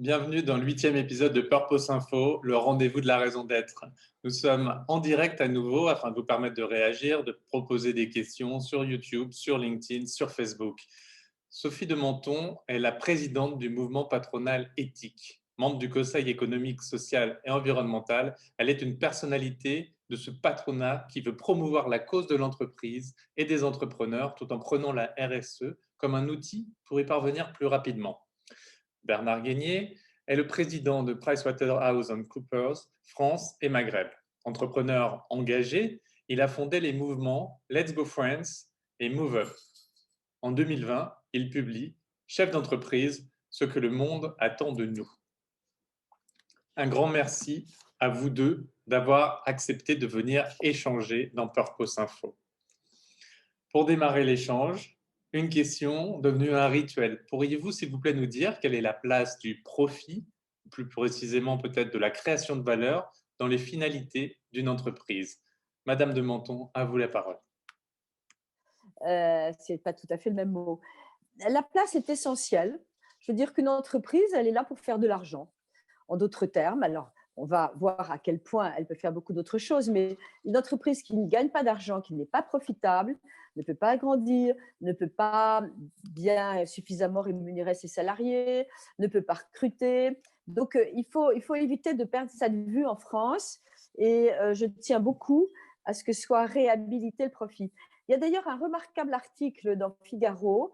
Bienvenue dans le 8e épisode de Purpose Info, le rendez-vous de la raison d'être. Nous sommes en direct à nouveau afin de vous permettre de réagir, de proposer des questions sur YouTube, sur LinkedIn, sur Facebook. Sophie de Menton est la présidente du mouvement patronal éthique. Membre du Conseil économique, social et environnemental, elle est une personnalité de ce patronat qui veut promouvoir la cause de l'entreprise et des entrepreneurs tout en prenant la RSE comme un outil pour y parvenir plus rapidement. Bernard Guénier est le président de PricewaterhouseCoopers France et Maghreb. Entrepreneur engagé, il a fondé les mouvements Let's Go Friends et Move Up. En 2020, il publie Chef d'entreprise, ce que le monde attend de nous. Un grand merci à vous deux d'avoir accepté de venir échanger dans Purpose Info. Pour démarrer l'échange, une question devenue un rituel. Pourriez-vous, s'il vous plaît, nous dire quelle est la place du profit, plus précisément peut-être de la création de valeur, dans les finalités d'une entreprise? Madame de Menton, à vous la parole. C'est pas tout à fait le même mot. La place est essentielle. Je veux dire qu'une entreprise, elle est là pour faire de l'argent. En d'autres termes, alors on va voir à quel point elle peut faire beaucoup d'autres choses, mais une entreprise qui ne gagne pas d'argent, qui n'est pas profitable, ne peut pas grandir, ne peut pas bien suffisamment rémunérer ses salariés, ne peut pas recruter. Donc, il faut éviter de perdre ça de vue en France et je tiens beaucoup à ce que soit réhabilité le profit. Il y a d'ailleurs un remarquable article dans Figaro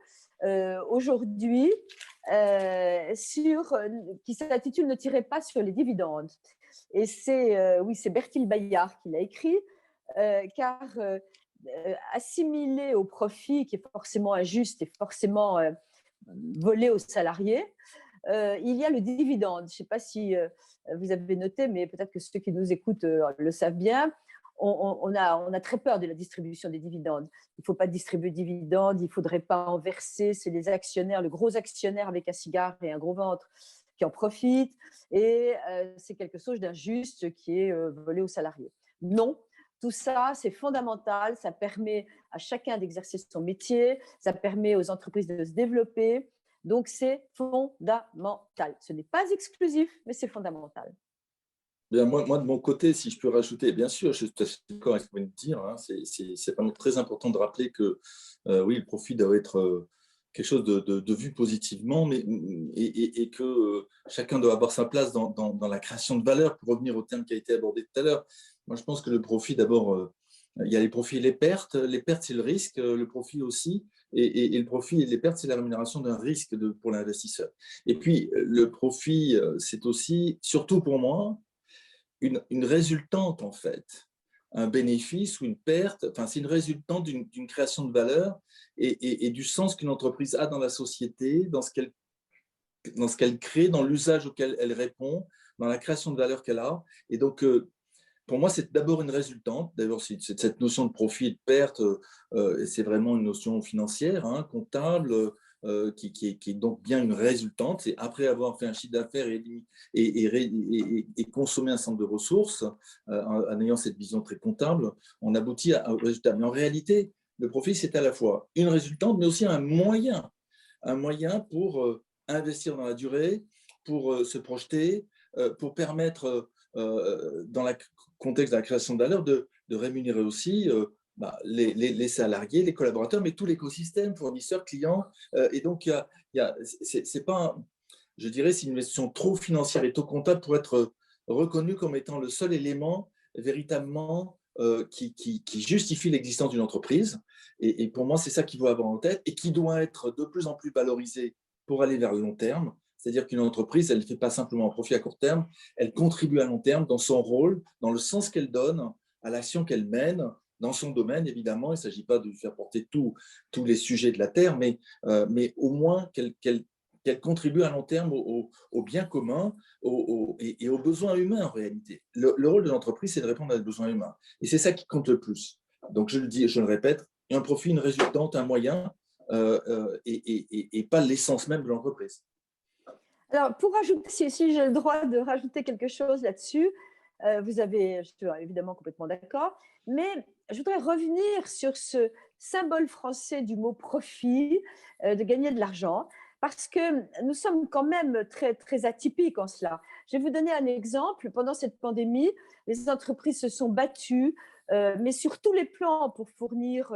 aujourd'hui qui s'intitule Ne tirez pas sur les dividendes. Et c'est Bertil Bayard qui l'a écrit, car assimilé au profit, qui est forcément injuste et forcément volé aux salariés, il y a le dividende. Je ne sais pas si vous avez noté, mais peut-être que ceux qui nous écoutent le savent bien. On a très peur de la distribution des dividendes. Il ne faut pas distribuer de dividendes, il ne faudrait pas en verser. C'est les actionnaires, le gros actionnaire avec un cigare et un gros ventre qui en profitent. Et c'est quelque chose d'injuste qui est volé aux salariés. Non, tout ça, c'est fondamental. Ça permet à chacun d'exercer son métier. Ça permet aux entreprises de se développer. Donc, c'est fondamental. Ce n'est pas exclusif, mais c'est fondamental. Bien, moi, de mon côté, si je peux rajouter, bien sûr, je suis tout à fait d'accord avec ce que vous venez de dire. Hein, c'est vraiment très important de rappeler que oui, le profit doit être quelque chose de vu positivement, mais, et que chacun doit avoir sa place dans la création de valeur, pour revenir au terme qui a été abordé tout à l'heure. Moi, je pense que le profit, d'abord, il y a les profits et les pertes. Les pertes, c'est le risque, le profit aussi. Et le profit et les pertes, c'est la rémunération d'un risque pour l'investisseur. Et puis, le profit, c'est aussi, surtout pour moi, une résultante, en fait, un bénéfice ou une perte, enfin, c'est une résultante d'une création de valeur et du sens qu'une entreprise a dans la société, dans ce qu'elle crée, dans l'usage auquel elle répond, dans la création de valeur qu'elle a. Et donc, pour moi, c'est d'abord une résultante. D'abord, cette notion de profit et de perte, c'est vraiment une notion financière, hein, comptable, qui est donc bien une résultante. C'est après avoir fait un chiffre d'affaires et consommer un certain nombre de ressources, en ayant cette vision très comptable, on aboutit au résultat. Mais en réalité, le profit, c'est à la fois une résultante, mais aussi un moyen pour investir dans la durée, pour se projeter, pour permettre, dans le contexte de la création de valeur, de rémunérer aussi les salariés, les collaborateurs, mais tout l'écosystème, fournisseurs, clients. Et donc, c'est pas, je dirais, c'est une investion trop financière et trop comptable pour être reconnue comme étant le seul élément véritablement qui justifie l'existence d'une entreprise. Et pour moi, c'est ça qu'il faut avoir en tête et qui doit être de plus en plus valorisé pour aller vers le long terme. C'est-à-dire qu'une entreprise, elle ne fait pas simplement un profit à court terme, elle contribue à long terme dans son rôle, dans le sens qu'elle donne, à l'action qu'elle mène, dans son domaine, évidemment. Il ne s'agit pas de faire porter tous les sujets de la Terre, mais au moins qu'elle contribue à long terme au bien commun et aux besoins humains, en réalité. Le rôle de l'entreprise, c'est de répondre à des besoins humains. Et c'est ça qui compte le plus. Donc, je le dis et je le répète, un profit, une résultante, un moyen, et pas l'essence même de l'entreprise. Alors, pour rajouter, si j'ai le droit de rajouter quelque chose là-dessus, je suis évidemment complètement d'accord, mais je voudrais revenir sur ce symbole français du mot profit, de gagner de l'argent, parce que nous sommes quand même très, très atypiques en cela. Je vais vous donner un exemple. Pendant cette pandémie, les entreprises se sont battues, mais sur tous les plans, pour fournir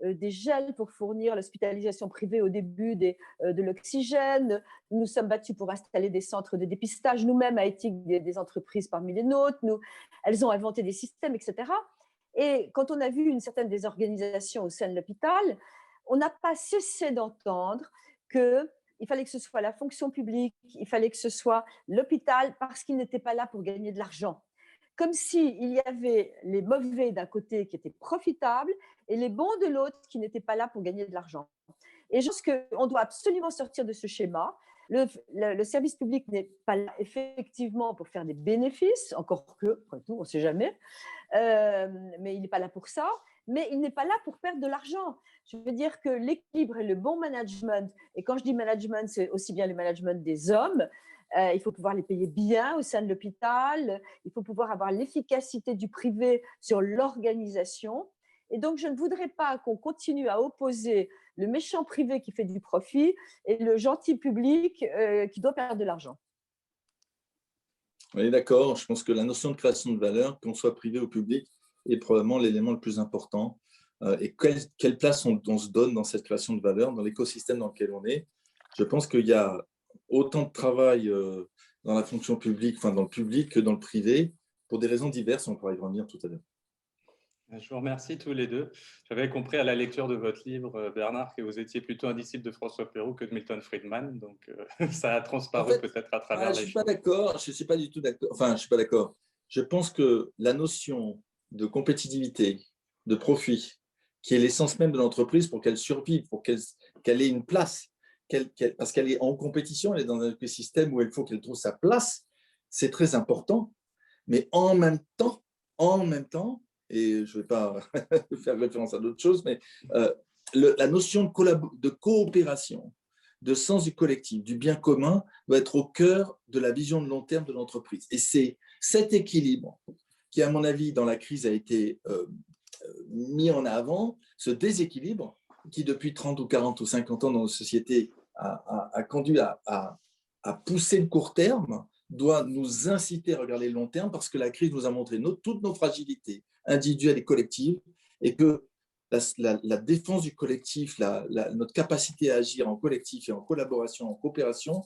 des gels, pour fournir l'hospitalisation privée au début de l'oxygène. Nous sommes battus pour installer des centres de dépistage, nous-mêmes à Éthique, des entreprises parmi les nôtres. Elles ont inventé des systèmes, etc. Et quand on a vu une certaine désorganisation au sein de l'hôpital, on n'a pas cessé d'entendre qu'il fallait que ce soit la fonction publique, il fallait que ce soit l'hôpital, parce qu'ils n'étaient pas là pour gagner de l'argent. Comme s'il y avait les mauvais d'un côté qui étaient profitables et les bons de l'autre qui n'étaient pas là pour gagner de l'argent. Et je pense qu'on doit absolument sortir de ce schéma. Le service public n'est pas là effectivement pour faire des bénéfices, encore que, après tout, on ne sait jamais, mais il n'est pas là pour ça, mais il n'est pas là pour perdre de l'argent. Je veux dire que l'équilibre et le bon management, et quand je dis management, c'est aussi bien le management des hommes, il faut pouvoir les payer bien au sein de l'hôpital, il faut pouvoir avoir l'efficacité du privé sur l'organisation. Et donc, je ne voudrais pas qu'on continue à opposer le méchant privé qui fait du profit et le gentil public qui doit perdre de l'argent. Oui, d'accord. Je pense que la notion de création de valeur, qu'on soit privé ou public, est probablement l'élément le plus important. Et quelle place on se donne dans cette création de valeur, dans l'écosystème dans lequel on est. Je pense qu'il y a autant de travail dans la fonction publique, enfin dans le public que dans le privé, pour des raisons diverses. On pourra y revenir tout à l'heure. Je vous remercie tous les deux. J'avais compris à la lecture de votre livre, Bernard, que vous étiez plutôt un disciple de François Pérou que de Milton Friedman. Donc, ça a transparu peut-être à travers les je ne suis pas d'accord. Je ne suis pas du tout d'accord. Enfin, je ne suis pas d'accord. Je pense que la notion de compétitivité, de profit, qui est l'essence même de l'entreprise pour qu'elle survive, pour qu'elle ait une place, parce qu'elle est en compétition, elle est dans un écosystème où il faut qu'elle trouve sa place, c'est très important. Mais en même temps, et je ne vais pas faire référence à d'autres choses, mais la notion de coopération, de sens du collectif, du bien commun, doit être au cœur de la vision de long terme de l'entreprise. Et c'est cet équilibre qui, à mon avis, dans la crise a été mis en avant, ce déséquilibre qui, depuis 30 ou 40 ou 50 ans dans nos sociétés, a conduit à pousser le court terme, doit nous inciter à regarder le long terme, parce que la crise nous a montré toutes nos fragilités individuelles et collectives, et que la défense du collectif, notre capacité à agir en collectif et en collaboration, en coopération,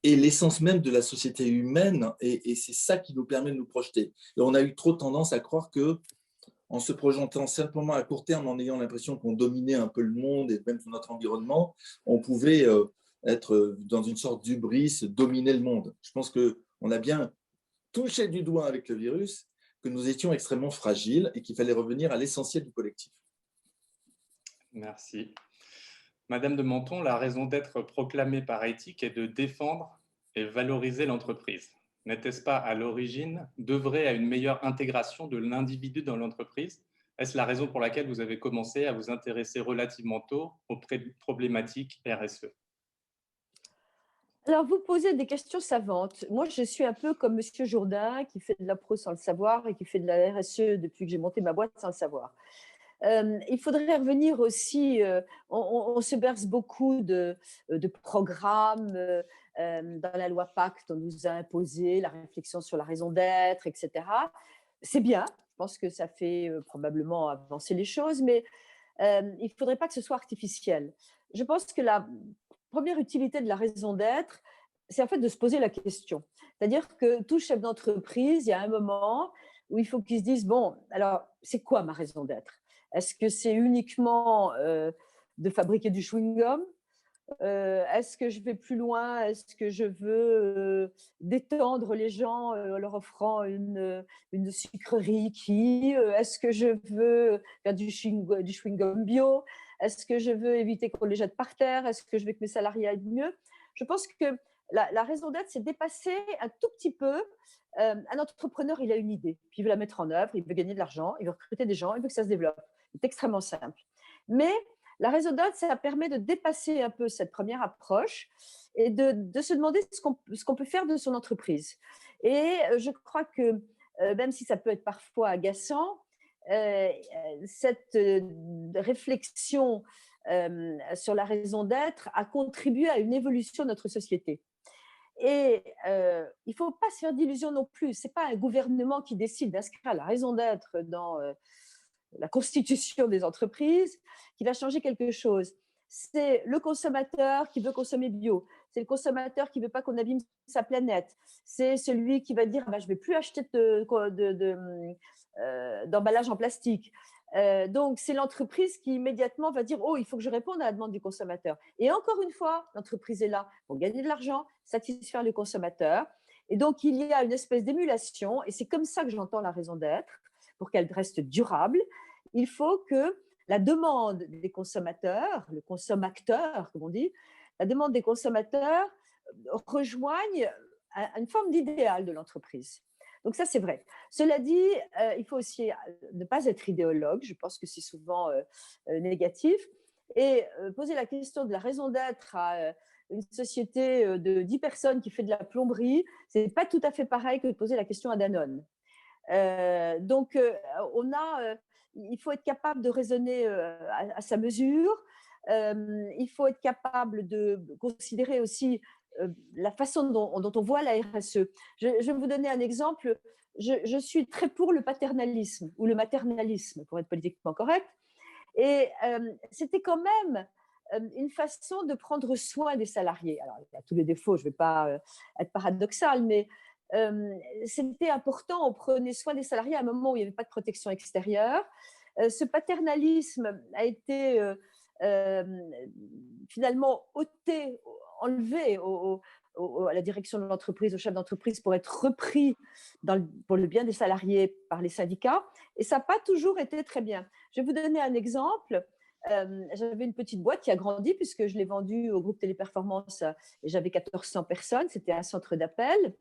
est l'essence même de la société humaine, et c'est ça qui nous permet de nous projeter. Et on a eu trop tendance à croire que, en se projetant simplement à court terme, en ayant l'impression qu'on dominait un peu le monde et même notre environnement, on pouvait être dans une sorte d'hubris, dominer le monde. Je pense qu'on a bien touché du doigt avec le virus que nous étions extrêmement fragiles et qu'il fallait revenir à l'essentiel du collectif. Merci. Madame de Menton, la raison d'être proclamée par Éthique est de défendre et valoriser l'entreprise. N'était-ce pas à l'origine d'œuvrer à une meilleure intégration de l'individu dans l'entreprise? Est-ce la raison pour laquelle vous avez commencé à vous intéresser relativement tôt aux problématiques RSE? Alors, vous posez des questions savantes. Moi, je suis un peu comme Monsieur Jourdain, qui fait de la pro sans le savoir et qui fait de la RSE depuis que j'ai monté ma boîte sans le savoir. Il faudrait revenir aussi, on se berce beaucoup de programmes dans la loi Pacte, on nous a imposé la réflexion sur la raison d'être, etc. C'est bien, je pense que ça fait probablement avancer les choses, mais il ne faudrait pas que ce soit artificiel. Je pense que la première utilité de la raison d'être, c'est en fait de se poser la question. C'est-à-dire que tout chef d'entreprise, il y a un moment où il faut qu'il se dise, bon, alors, c'est quoi ma raison d'être? Est-ce que c'est uniquement de fabriquer du chewing-gum? Est-ce que je vais plus loin? Est-ce que je veux détendre les gens en leur offrant une sucrerie qui? Est-ce que je veux faire du chewing-gum bio? Est-ce que je veux éviter qu'on les jette par terre? Est-ce que je veux que mes salariés aillent mieux? Je pense que la raison d'être, c'est dépasser un tout petit peu. Un entrepreneur, il a une idée, puis il veut la mettre en œuvre, il veut gagner de l'argent, il veut recruter des gens, il veut que ça se développe. C'est extrêmement simple. Mais la raison d'être, ça permet de dépasser un peu cette première approche et de se demander ce qu'on peut faire de son entreprise. Et je crois que même si ça peut être parfois agaçant, cette réflexion sur la raison d'être a contribué à une évolution de notre société. Et il ne faut pas se faire d'illusions non plus. Ce n'est pas un gouvernement qui décide d'inscrire la raison d'être dans la constitution des entreprises qui va changer quelque chose. C'est le consommateur qui veut consommer bio. C'est le consommateur qui ne veut pas qu'on abîme sa planète. C'est celui qui va dire je ne vais plus acheter d'emballage en plastique. Donc, c'est l'entreprise qui immédiatement va dire « Oh, il faut que je réponde à la demande du consommateur ». Et encore une fois, l'entreprise est là pour gagner de l'argent, satisfaire le consommateur. Et donc, il y a une espèce d'émulation, et c'est comme ça que j'entends la raison d'être, pour qu'elle reste durable. Il faut que la demande des consommateurs, le consommateur, comme on dit, la demande des consommateurs rejoigne une forme d'idéal de l'entreprise. Donc ça, c'est vrai. Cela dit, il faut aussi ne pas être idéologue. Je pense que c'est souvent négatif. Et poser la question de la raison d'être à une société de 10 personnes qui fait de la plomberie, ce n'est pas tout à fait pareil que de poser la question à Danone. Donc, il faut être capable de raisonner à sa mesure. Il faut être capable de considérer aussi la façon dont on voit la RSE. Je vais vous donner un exemple. Je suis très pour le paternalisme ou le maternalisme, pour être politiquement correct. Et c'était quand même une façon de prendre soin des salariés. Alors, il y a tous les défauts, je ne vais pas être paradoxale, mais c'était important, on prenait soin des salariés à un moment où il n'y avait pas de protection extérieure. Ce paternalisme a été finalement enlevé à la direction de l'entreprise, au chef d'entreprise, pour être repris pour le bien des salariés par les syndicats. Et ça n'a pas toujours été très bien. Je vais vous donner un exemple. J'avais une petite boîte qui a grandi puisque je l'ai vendue au groupe Téléperformance et j'avais 1400 personnes. C'était un centre d'appel.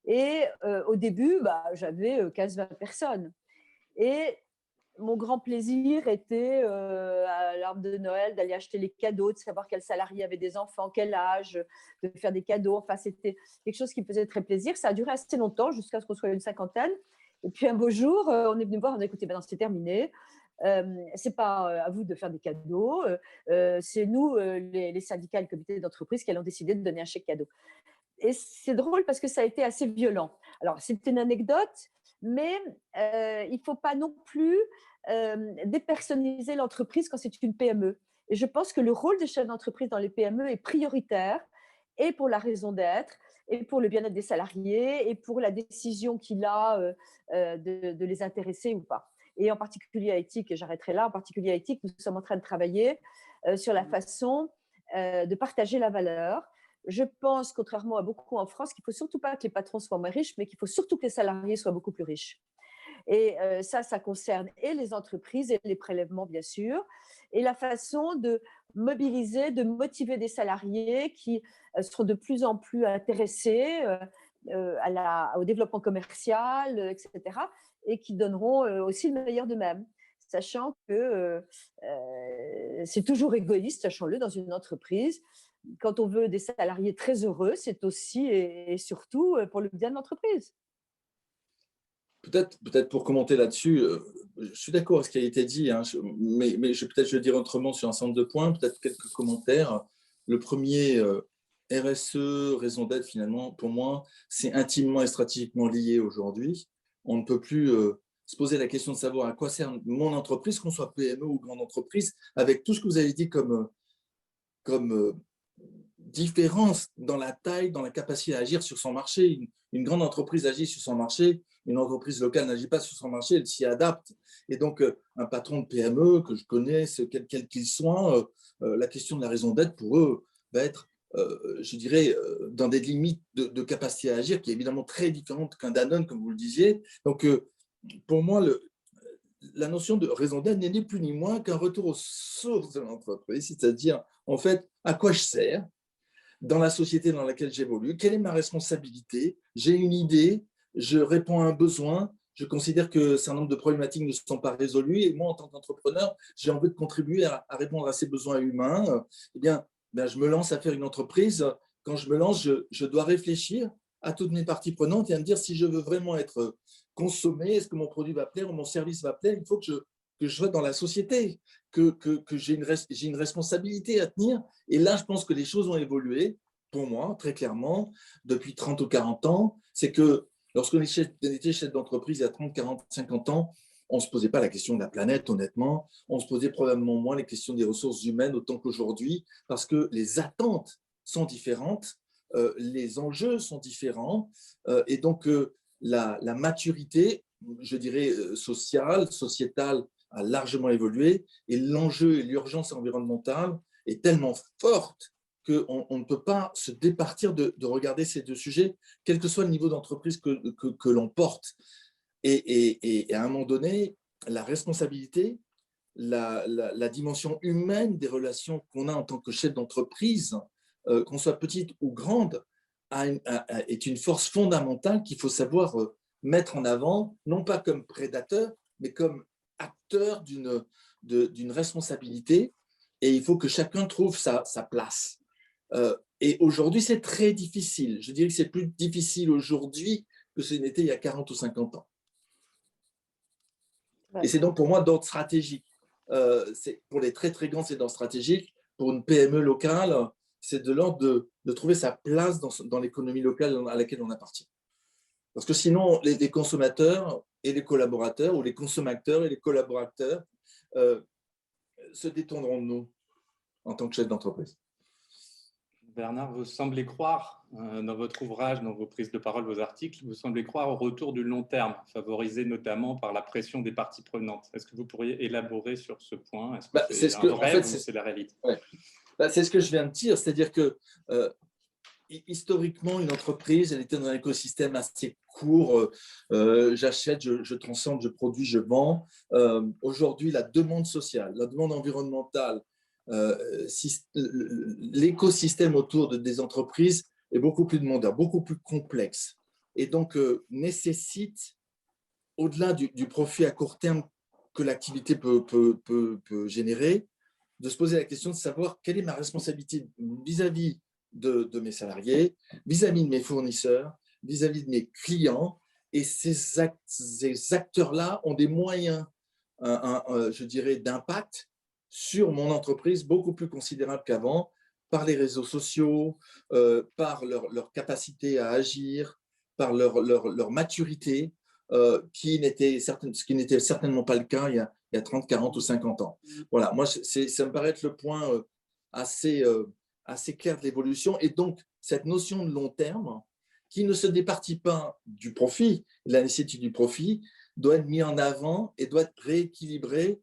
Et au début, j'avais 15-20 personnes. Et mon grand plaisir était, à l'arbre de Noël, d'aller acheter les cadeaux, de savoir quel salarié avait des enfants, quel âge, de faire des cadeaux. Enfin, c'était quelque chose qui me faisait très plaisir. Ça a duré assez longtemps, jusqu'à ce qu'on soit une cinquantaine. Et puis un beau jour, on est venu me voir, on a écouté, c'est terminé. C'est pas à vous de faire des cadeaux. C'est nous, les syndicats et le comité d'entreprise, qui allons décider de donner un chèque cadeau. Et c'est drôle parce que ça a été assez violent. Alors, c'est une anecdote, mais il ne faut pas non plus dépersonnaliser l'entreprise quand c'est une PME. Et je pense que le rôle des chefs d'entreprise dans les PME est prioritaire, et pour la raison d'être, et pour le bien-être des salariés, et pour la décision qu'il a de les intéresser ou pas. Et en particulier à Éthique, et j'arrêterai là, en particulier à Éthique, nous sommes en train de travailler sur la façon de partager la valeur. Je pense, contrairement à beaucoup en France, qu'il ne faut surtout pas que les patrons soient moins riches, mais qu'il faut surtout que les salariés soient beaucoup plus riches. Et ça concerne et les entreprises et les prélèvements, bien sûr, et la façon de mobiliser, de motiver des salariés qui seront de plus en plus intéressés au développement commercial, etc., et qui donneront aussi le meilleur d'eux-mêmes, sachant que c'est toujours égoïste, sachons-le, dans une entreprise. Quand on veut des salariés très heureux, c'est aussi et surtout pour le bien de l'entreprise. Peut-être pour commenter là-dessus, je suis d'accord avec ce qui a été dit, hein, mais peut-être je vais dire autrement sur un certain nombre de points, peut-être quelques commentaires. Le premier, RSE, raison d'être, finalement, pour moi, c'est intimement et stratégiquement lié aujourd'hui. On ne peut plus se poser la question de savoir à quoi sert mon entreprise, qu'on soit PME ou grande entreprise, avec tout ce que vous avez dit comme différence dans la taille, dans la capacité à agir sur son marché. Une grande entreprise agit sur son marché, une entreprise locale n'agit pas sur son marché, elle s'y adapte. Et donc, un patron de PME que je connais, quel qu'il soit, la question de la raison d'être pour eux va être, je dirais, dans des limites de capacité à agir qui est évidemment très différente qu'un Danone, comme vous le disiez. Donc, pour moi, la notion de raison d'être n'est ni plus ni moins qu'un retour aux sources de l'entreprise, c'est-à-dire, en fait, à quoi je sers dans la société dans laquelle j'évolue, quelle est ma responsabilité, j'ai une idée, je réponds à un besoin, je considère que un certain nombre de problématiques ne sont pas résolues, et moi, en tant qu'entrepreneur, j'ai envie de contribuer à répondre à ces besoins humains. Eh bien, je me lance à faire une entreprise. Quand je me lance, je dois réfléchir à toutes mes parties prenantes et à me dire si je veux vraiment être consommé, est-ce que mon produit va plaire ou mon service va plaire, il faut que que je sois dans la société, que j'ai une responsabilité à tenir. Et là, je pense que les choses ont évolué, pour moi, très clairement, depuis 30 ou 40 ans. C'est que lorsqu'on était chef d'entreprise il y a 30, 40, 50 ans, on ne se posait pas la question de la planète, honnêtement. On se posait probablement moins les questions des ressources humaines autant qu'aujourd'hui, parce que les attentes sont différentes, les enjeux sont différents, et donc la maturité, je dirais, sociale, sociétale, a largement évolué, et l'enjeu et l'urgence environnementale est tellement forte qu'on ne peut pas se départir de regarder ces deux sujets, quel que soit le niveau d'entreprise que l'on porte. Et à un moment donné, la responsabilité, la dimension humaine des relations qu'on a en tant que chef d'entreprise, qu'on soit petite ou grande, est une force fondamentale qu'il faut savoir mettre en avant, non pas comme prédateur, mais comme acteur d'une responsabilité. Et il faut que chacun trouve sa place. Et aujourd'hui, c'est très difficile. Je dirais que c'est plus difficile aujourd'hui que ce n'était il y a 40 ou 50 ans. Et c'est donc pour moi d'ordre stratégique. Pour les très très grands, c'est d'ordre stratégique. Pour une PME locale, c'est de l'ordre de trouver sa place dans l'économie locale à laquelle on appartient. Parce que sinon, les consommateurs et les collaborateurs, ou les consommateurs et les collaborateurs, se détourneront de nous en tant que chef d'entreprise. Bernard, vous semblez croire, dans votre ouvrage, dans vos prises de parole, vos articles, vous semblez croire au retour du long terme, favorisé notamment par la pression des parties prenantes. Est-ce que vous pourriez élaborer sur ce point? Est-ce que c'est un rêve ou c'est la réalité? Ouais. C'est ce que je viens de dire, c'est-à-dire que historiquement, une entreprise, elle était dans un écosystème assez court. J'achète, je transforme, je produis, je vends. Aujourd'hui, la demande sociale, la demande environnementale, l'écosystème autour des entreprises est beaucoup plus demandeur, beaucoup plus complexe. Et donc, nécessite, au-delà du profit à court terme que l'activité peut générer, de se poser la question de savoir quelle est ma responsabilité vis-à-vis de mes salariés, vis-à-vis de mes fournisseurs, vis-à-vis de mes clients. Et ces acteurs-là ont des moyens, je dirais, d'impact sur mon entreprise beaucoup plus considérable qu'avant, par les réseaux sociaux, par leur capacité à agir, par leur maturité, ce qui n'était certainement pas le cas il y a 30, 40 ou 50 ans. Voilà, moi, ça me paraît être le point assez clair de l'évolution. Et donc, cette notion de long terme, qui ne se départit pas du profit, de la nécessité du profit, doit être mis en avant et doit être rééquilibré.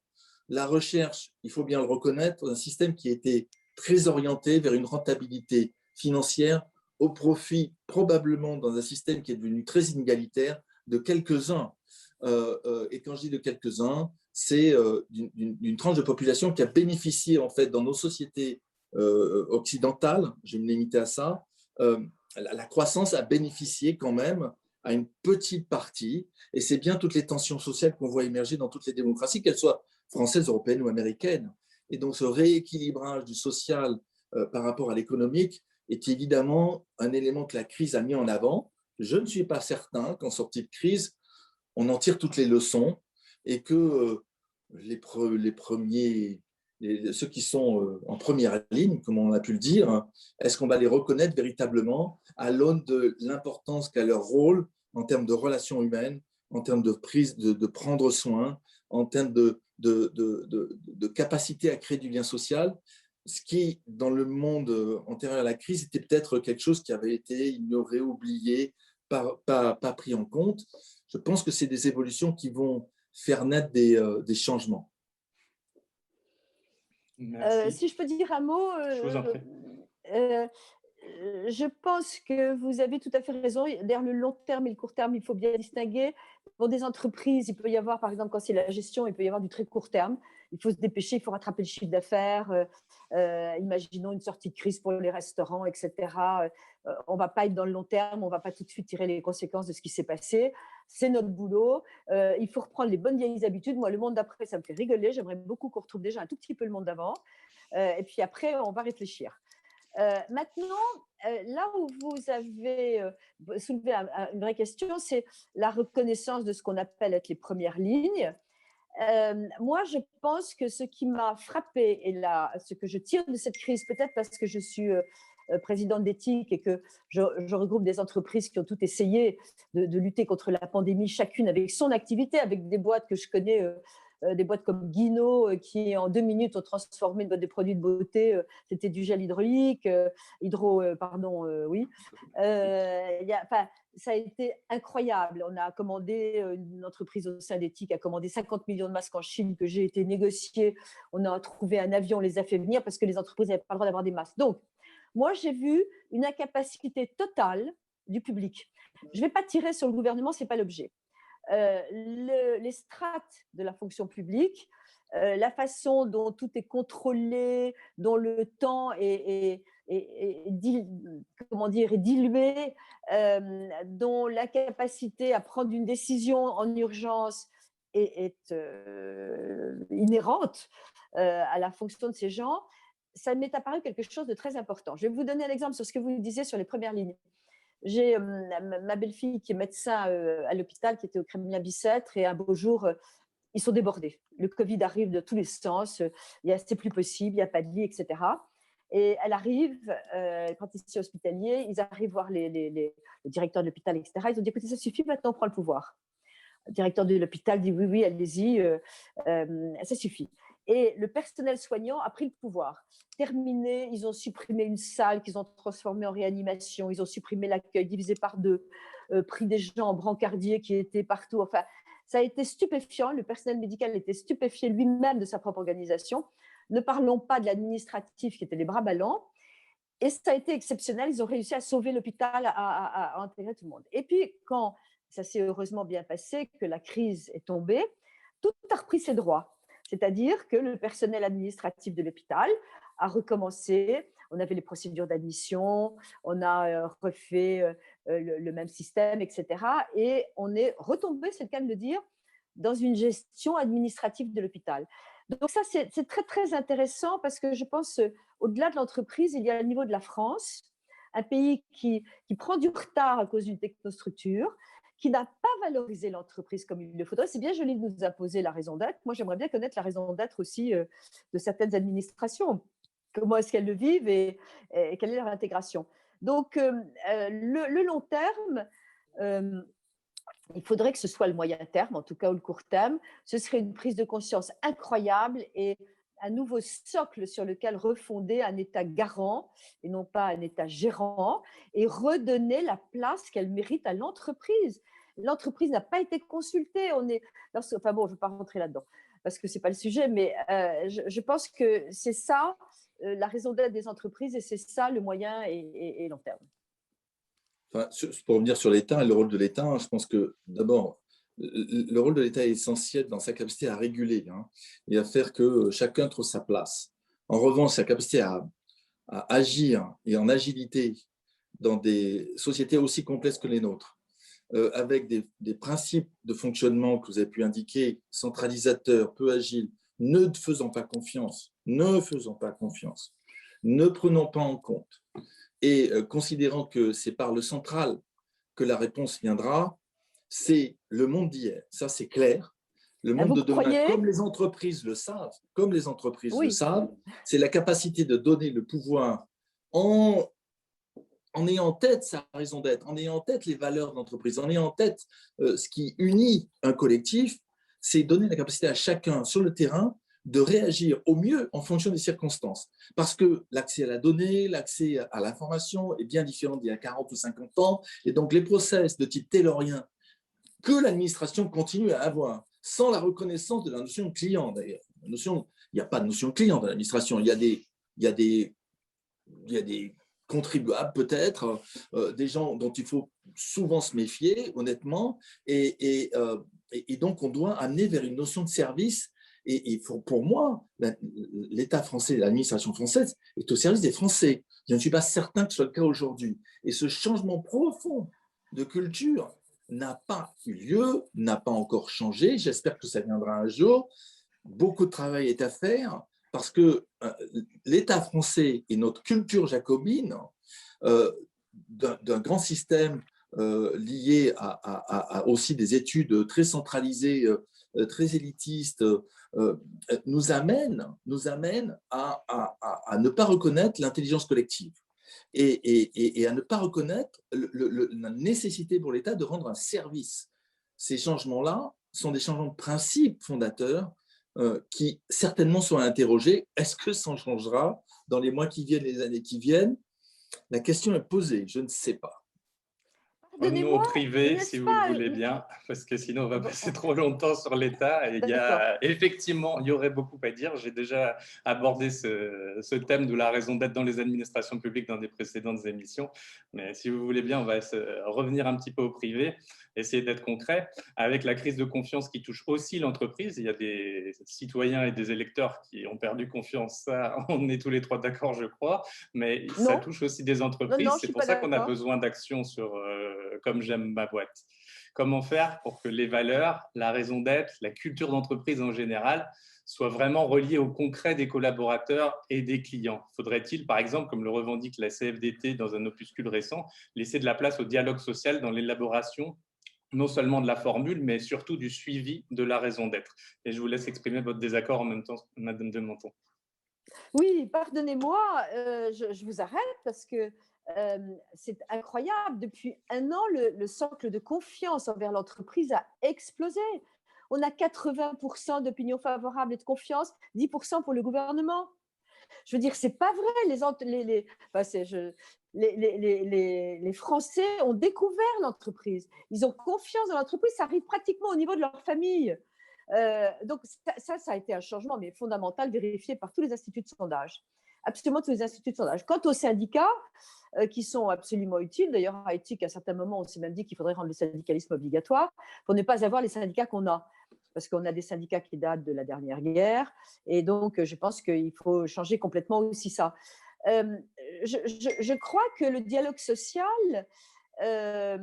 La recherche, il faut bien le reconnaître, un système qui était très orienté vers une rentabilité financière au profit, probablement dans un système qui est devenu très inégalitaire, de quelques-uns. Et quand je dis de quelques-uns, c'est d'une tranche de population qui a bénéficié, en fait, dans nos sociétés occidentales, je vais me limiter à ça, la croissance a bénéficié quand même à une petite partie, et c'est bien toutes les tensions sociales qu'on voit émerger dans toutes les démocraties, qu'elles soient françaises, européennes ou américaines. Et donc ce rééquilibrage du social par rapport à l'économique est évidemment un élément que la crise a mis en avant. Je ne suis pas certain qu'en sortie de crise, on en tire toutes les leçons et que ceux qui sont en première ligne, comme on a pu le dire, est-ce qu'on va les reconnaître véritablement à l'aune de l'importance qu'a leur rôle en termes de relations humaines, en termes de prendre soin, en termes de capacité à créer du lien social, ce qui, dans le monde antérieur à la crise, était peut-être quelque chose qui avait été ignoré, oublié, pas pris en compte. Je pense que c'est des évolutions qui vont faire naître des changements. Si je peux dire un mot, je vous en prie. Je pense que vous avez tout à fait raison. Derrière le long terme et le court terme, il faut bien distinguer. Pour des entreprises, il peut y avoir, par exemple, quand c'est la gestion, il peut y avoir du très court terme. Il faut se dépêcher, il faut rattraper le chiffre d'affaires. Imaginons une sortie de crise pour les restaurants, etc. On ne va pas être dans le long terme, on ne va pas tout de suite tirer les conséquences de ce qui s'est passé. C'est notre boulot. Il faut reprendre les bonnes vieilles habitudes. Moi, le monde d'après, ça me fait rigoler. J'aimerais beaucoup qu'on retrouve déjà un tout petit peu le monde d'avant. Et puis après, on va réfléchir. Maintenant, là où vous avez soulevé une vraie question, c'est la reconnaissance de ce qu'on appelle être les premières lignes. Moi, je pense que ce qui m'a frappée et ce que je tire de cette crise, peut-être parce que je suis présidente d'éthique et que je regroupe des entreprises qui ont toutes essayé de lutter contre la pandémie, chacune avec son activité, avec des boîtes que je connais, des boîtes comme Guino, qui en 2 minutes ont transformé une boîte de produits de beauté, c'était du gel hydraulique, oui. Ça a été incroyable. On a commandé, une entreprise au sein d'éthique a commandé 50 millions de masques en Chine que j'ai été négocier. On a trouvé un avion, on les a fait venir parce que les entreprises n'avaient pas le droit d'avoir des masques. Donc, moi, j'ai vu une incapacité totale du public. Je ne vais pas tirer sur le gouvernement, ce n'est pas l'objet. Les strates de la fonction publique, la façon dont tout est contrôlé, dont le temps est dilué, dont la capacité à prendre une décision en urgence est inhérente à la fonction de ces gens, ça m'est apparu quelque chose de très important. Je vais vous donner un exemple sur ce que vous disiez sur les premières lignes. J'ai ma belle-fille qui est médecin à l'hôpital, qui était au Kremlin-Bicêtre, et un beau jour, ils sont débordés. Le Covid arrive de tous les sens, c'est plus possible, il n'y a pas de lit, etc. Et elle arrive, quand ils sont hospitaliers, ils arrivent voir le directeur de l'hôpital, etc. Ils ont dit, écoutez, ça suffit, maintenant on prend le pouvoir. Le directeur de l'hôpital dit, oui, oui, allez-y, ça suffit. Et le personnel soignant a pris le pouvoir. Terminé, ils ont supprimé une salle qu'ils ont transformée en réanimation, ils ont supprimé l'accueil, divisé par 2, pris des gens en brancardier qui étaient partout. Enfin, ça a été stupéfiant. Le personnel médical était stupéfié lui-même de sa propre organisation. Ne parlons pas de l'administratif qui était les bras ballants. Et ça a été exceptionnel. Ils ont réussi à sauver l'hôpital, à intégrer tout le monde. Et puis, quand ça s'est heureusement bien passé, que la crise est tombée, tout a repris ses droits. C'est-à-dire que le personnel administratif de l'hôpital a recommencé. On avait les procédures d'admission, on a refait le même système, etc. Et on est retombé, c'est le cas de le dire, dans une gestion administrative de l'hôpital. Donc ça, c'est très, très intéressant parce que je pense, au-delà de l'entreprise, il y a le niveau de la France, un pays qui prend du retard à cause d'une technostructure, qui n'a pas valorisé l'entreprise comme il le faudrait. C'est bien joli de nous imposer la raison d'être. Moi, j'aimerais bien connaître la raison d'être aussi de certaines administrations. Comment est-ce qu'elles le vivent et quelle est leur intégration. Donc, le long terme, il faudrait que ce soit le moyen terme, en tout cas, ou le court terme. Ce serait une prise de conscience incroyable et un nouveau socle sur lequel refonder un État garant et non pas un État gérant, et redonner la place qu'elle mérite à l'entreprise. L'entreprise n'a pas été consultée. Je ne veux pas rentrer là-dedans parce que ce n'est pas le sujet, mais je pense que c'est ça la raison d'être des entreprises et c'est ça le moyen et long terme. Enfin, pour revenir sur l'État et le rôle de l'État, je pense que d'abord, le rôle de l'État est essentiel dans sa capacité à réguler et à faire que chacun trouve sa place. En revanche, sa capacité à agir et en agilité dans des sociétés aussi complexes que les nôtres, avec des principes de fonctionnement que vous avez pu indiquer, centralisateurs, peu agiles, ne faisant pas confiance, ne prenant pas en compte et considérant que c'est par le central que la réponse viendra, c'est le monde d'hier. Ça, c'est clair. Le monde de demain, comme les entreprises le savent, c'est la capacité de donner le pouvoir en ayant en tête sa raison d'être, en ayant en tête les valeurs de l'entreprise, en ayant en tête ce qui unit un collectif, c'est donner la capacité à chacun sur le terrain de réagir au mieux en fonction des circonstances. Parce que l'accès à la donnée, l'accès à l'information est bien différent d'il y a 40 ou 50 ans. Et donc, les process de type taylorien que l'administration continue à avoir, sans la reconnaissance de la notion de client, d'ailleurs. Il n'y a pas de notion de client dans l'administration. Il y a des contribuables, peut-être, des gens dont il faut souvent se méfier, honnêtement. Et donc, on doit amener vers une notion de service. Et pour moi, l'État français, l'administration française est au service des Français. Je ne suis pas certain que ce soit le cas aujourd'hui. Et ce changement profond de culture n'a pas eu lieu, n'a pas encore changé. J'espère que ça viendra un jour. Beaucoup de travail est à faire parce que l'État français et notre culture jacobine d'un grand système lié à aussi des études très centralisées très élitistes, nous amènent à ne pas reconnaître l'intelligence collective et à ne pas reconnaître la nécessité pour l'État de rendre un service. Ces changements-là sont des changements de principe fondateurs qui certainement sont à interroger. Est-ce que ça changera dans les mois qui viennent, les années qui viennent? La question est posée, je ne sais pas. Nous au privé, n'est-ce si vous pas le voulez bien, parce que sinon on va passer trop longtemps sur l'État. Et D'accord. effectivement, il y aurait beaucoup à dire. J'ai déjà abordé ce thème de la raison d'être dans les administrations publiques dans des précédentes émissions. Mais si vous voulez bien, on va revenir un petit peu au privé, essayer d'être concret. Avec la crise de confiance qui touche aussi l'entreprise, il y a des citoyens et des électeurs qui ont perdu confiance. Ça, on est tous les trois d'accord, je crois. Mais ça Non, touche aussi des non, entreprises. je C'est suis pour pas ça qu'on a d'accord. besoin d'actions sur comme j'aime ma boîte. Comment faire pour que les valeurs, la raison d'être, la culture d'entreprise en général soient vraiment reliées au concret des collaborateurs et des clients? Faudrait-il, par exemple, comme le revendique la CFDT dans un opuscule récent, laisser de la place au dialogue social dans l'élaboration non seulement de la formule, mais surtout du suivi de la raison d'être? Et je vous laisse exprimer votre désaccord en même temps, Madame de Menton. Oui, pardonnez-moi, je vous arrête parce que c'est incroyable. Depuis un an, le socle de confiance envers l'entreprise a explosé. On a 80% d'opinion favorable et de confiance, 10% pour le gouvernement. Je veux dire, c'est pas vrai. Enfin, les Français ont découvert l'entreprise. Ils ont confiance dans l'entreprise. Ça arrive pratiquement au niveau de leur famille. Donc ça a été un changement, mais fondamental, vérifié par tous les instituts de sondage. Absolument tous les instituts de sondage. Quant aux syndicats, qui sont absolument utiles, d'ailleurs à Éthique, à un certain moment, on s'est même dit qu'il faudrait rendre le syndicalisme obligatoire pour ne pas avoir les syndicats qu'on a. Parce qu'on a des syndicats qui datent de la dernière guerre. Et donc, je pense qu'il faut changer complètement aussi ça. Je crois que le dialogue social, je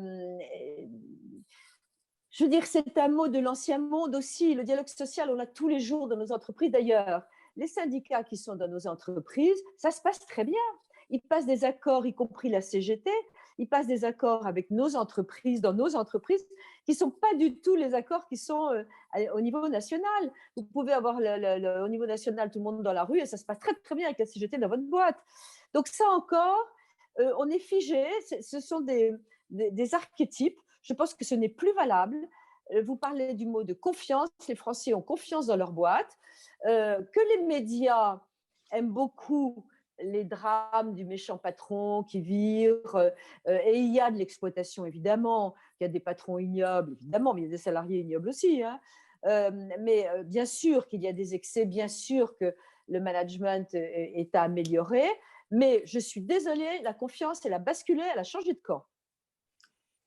veux dire, c'est un mot de l'ancien monde aussi. Le dialogue social, on l'a tous les jours dans nos entreprises. D'ailleurs, les syndicats qui sont dans nos entreprises, ça se passe très bien. Ils passent des accords, y compris la CGT, ils passent des accords avec nos entreprises, dans nos entreprises, qui ne sont pas du tout les accords qui sont au niveau national. Vous pouvez avoir au niveau national tout le monde dans la rue et ça se passe très, très bien avec la CGT dans votre boîte. Donc ça encore, on est figé. Ce sont des archétypes. Je pense que ce n'est plus valable. Vous parlez du mot de confiance. Les Français ont confiance dans leur boîte. Que les médias aiment beaucoup les drames du méchant patron qui vire, et il y a de l'exploitation évidemment, il y a des patrons ignobles évidemment, mais il y a des salariés ignobles aussi. Mais bien sûr qu'il y a des excès, bien sûr que le management est à améliorer, mais je suis désolée, la confiance, elle a basculé, elle a changé de camp.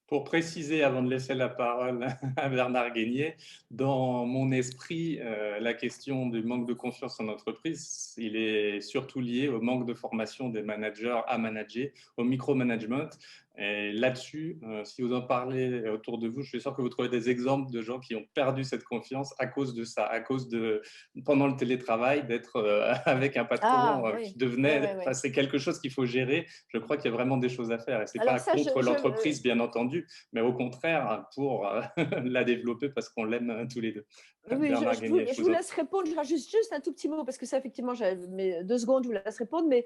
Pour préciser, avant de laisser la parole à Bernard Guénier, dans mon esprit, la question du manque de confiance en entreprise, il est surtout lié au manque de formation des managers à manager, au micromanagement. Et là-dessus, si vous en parlez autour de vous, je suis sûr que vous trouvez des exemples de gens qui ont perdu cette confiance à cause de ça, à cause de, pendant le télétravail, d'être avec un patron qui devenait, enfin, c'est quelque chose qu'il faut gérer. Je crois qu'il y a vraiment des choses à faire et c'est pas ça, contre l'entreprise, bien entendu, mais au contraire pour la développer parce qu'on l'aime tous les deux. Oui, je vous laisse répondre. Je rajoute juste un tout petit mot parce que ça, effectivement, mes 2 secondes, je vous laisse répondre, mais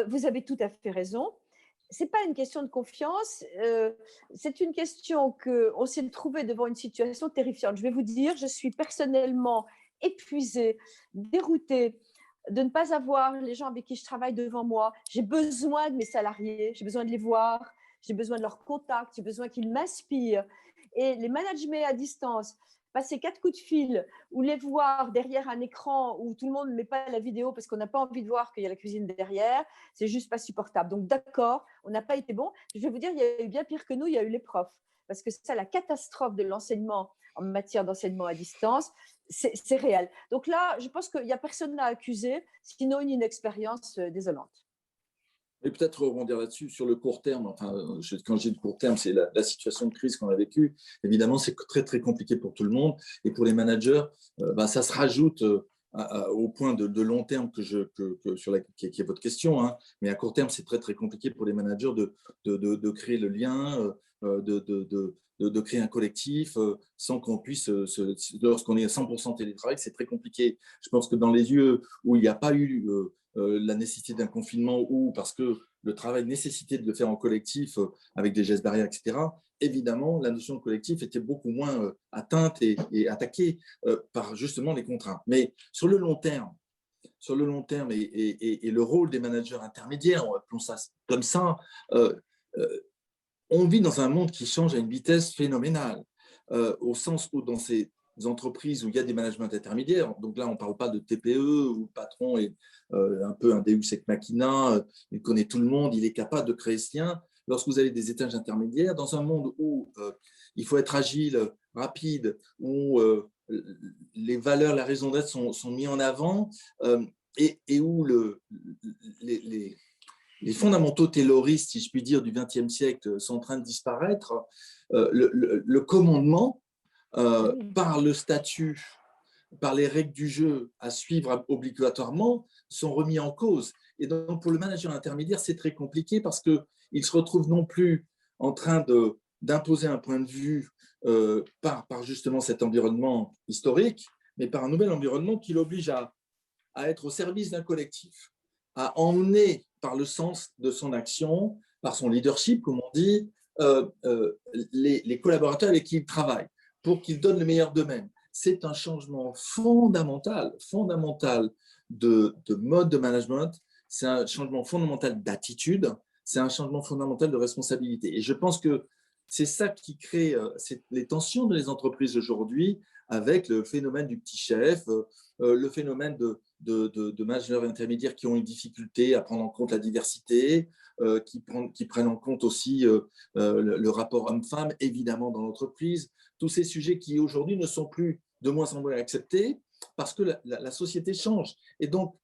vous avez tout à fait raison. Ce n'est pas une question de confiance, c'est une question qu'on s'est trouvé devant une situation terrifiante. Je vais vous dire, je suis personnellement épuisée, déroutée de ne pas avoir les gens avec qui je travaille devant moi. J'ai besoin de mes salariés, j'ai besoin de les voir, j'ai besoin de leur contact, j'ai besoin qu'ils m'inspirent. Et les managements à distance, passer 4 coups de fil ou les voir derrière un écran où tout le monde ne met pas la vidéo parce qu'on n'a pas envie de voir qu'il y a la cuisine derrière, c'est juste pas supportable. Donc d'accord, on n'a pas été bon. Je vais vous dire, il y a eu bien pire que nous, il y a eu les profs. Parce que ça, la catastrophe de l'enseignement en matière d'enseignement à distance, c'est réel. Donc là, je pense qu'il n'y a personne à accuser, sinon une inexpérience désolante. Et peut-être rebondir là-dessus, sur le court terme, enfin, quand je dis le court terme, c'est la situation de crise qu'on a vécue. Évidemment, c'est très, très compliqué pour tout le monde. Et pour les managers, ça se rajoute au point de long terme qui est votre question. Hein. Mais à court terme, c'est très, très compliqué pour les managers de créer le lien, de créer un collectif sans qu'on puisse, lorsqu'on est à 100% télétravail, c'est très compliqué. Je pense que dans les lieux où il n'y a pas eu la nécessité d'un confinement ou parce que le travail nécessitait de le faire en collectif avec des gestes barrières, etc., évidemment, la notion de collectif était beaucoup moins atteinte et attaquée par justement les contraintes. Mais sur le long terme et le rôle des managers intermédiaires, appelons ça comme ça, on vit dans un monde qui change à une vitesse phénoménale, au sens où dans ces entreprises où il y a des managements intermédiaires, donc là on ne parle pas de TPE où le patron est un peu un Deus ex machina, il connaît tout le monde, il est capable de créer ce lien. Lorsque vous avez des étages intermédiaires, dans un monde où il faut être agile, rapide, où les valeurs, la raison d'être sont mis en avant et où les fondamentaux tayloristes, si je puis dire, du XXe siècle sont en train de disparaître, le commandement par le statut, par les règles du jeu à suivre obligatoirement sont remis en cause. Et donc, pour le manager intermédiaire, c'est très compliqué parce qu'il se retrouve non plus en train d'imposer un point de vue par justement cet environnement historique, mais par un nouvel environnement qui l'oblige à être au service d'un collectif, à emmener par le sens de son action, par son leadership, comme on dit, les collaborateurs avec qui il travaille, pour qu'ils donnent le meilleur d'eux-mêmes. C'est un changement fondamental de mode de management, c'est un changement fondamental d'attitude, c'est un changement fondamental de responsabilité. Et je pense que c'est ça qui crée les tensions dans les entreprises aujourd'hui, avec le phénomène du petit chef, le phénomène de managers intermédiaires qui ont une difficulté à prendre en compte la diversité, qui prennent en compte aussi le rapport homme-femme, évidemment, dans l'entreprise. Tous ces sujets qui, aujourd'hui, ne sont plus de moins en moins acceptés parce que la société change. Et donc,